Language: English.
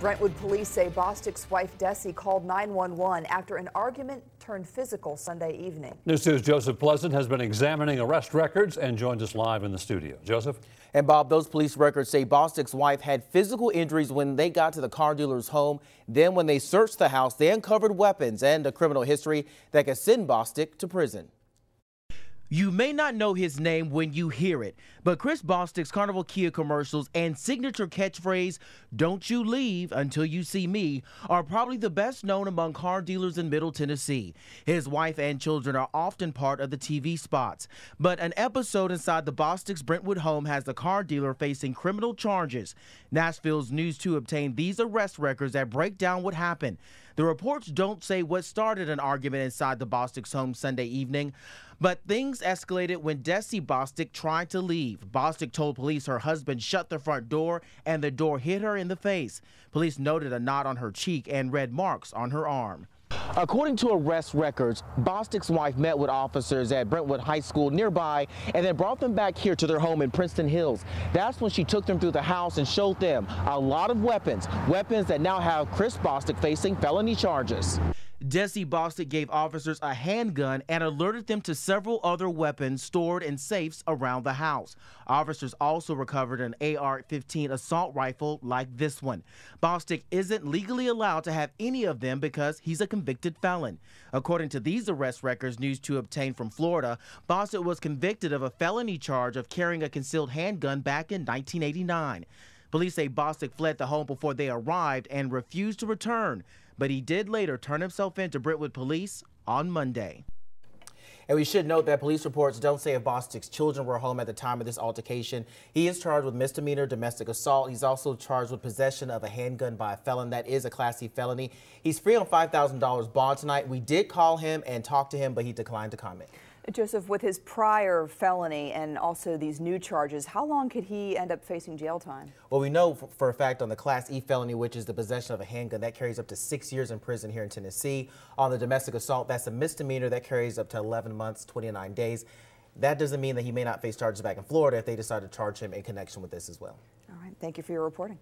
Brentwood police say Bostic's wife Desi called 911 after an argument turned physical Sunday evening. News 2's Joseph Pleasant has been examining arrest records and joins us live in the studio. Joseph? And Bob, those police records say Bostic's wife had physical injuries when they got to the car dealer's home. Then when they searched the house, they uncovered weapons and a criminal history that could send Bostic to prison. You may not know his name when you hear it, but Chris Bostic's Carnival Kia commercials and signature catchphrase, "Don't you leave until you see me," are probably the best known among car dealers in Middle Tennessee. His wife and children are often part of the TV spots, but an episode inside the Bostic's Brentwood home has the car dealer facing criminal charges. Nashville's News 2 obtained these arrest records that break down what happened. The reports don't say what started an argument inside the Bostic's home Sunday evening, but things escalated when Desi Bostic tried to leave. Bostic told police her husband shut the front door and the door hit her in the face. Police noted a knot on her cheek and red marks on her arm. According to arrest records, Bostic's wife met with officers at Brentwood High School nearby and then brought them back here to their home in Princeton Hills. That's when she took them through the house and showed them a lot of weapons that now have Chris Bostic facing felony charges. Desi Bostic gave officers a handgun and alerted them to several other weapons stored in safes around the house. Officers also recovered an AR-15 assault rifle like this one. Bostic isn't legally allowed to have any of them because he's a convicted felon. According to these arrest records News 2 obtained from Florida, Bostic was convicted of a felony charge of carrying a concealed handgun back in 1989. Police say Bostic fled the home before they arrived and refused to return, but he did later turn himself in to Brentwood police on Monday. And we should note that police reports don't say if Bostic's children were home at the time of this altercation. He is charged with misdemeanor domestic assault. He's also charged with possession of a handgun by a felon. That is a Class C felony. He's free on $5,000 bond tonight. We did call him and talk to him, but he declined to comment. Joseph, with his prior felony and also these new charges, how long could he end up facing jail time? Well, we know for a fact on the Class E felony, which is the possession of a handgun, that carries up to 6 years in prison here in Tennessee. On the domestic assault, that's a misdemeanor that carries up to 11 months, 29 days. That doesn't mean that he may not face charges back in Florida if they decide to charge him in connection with this as well. All right. Thank you for your reporting.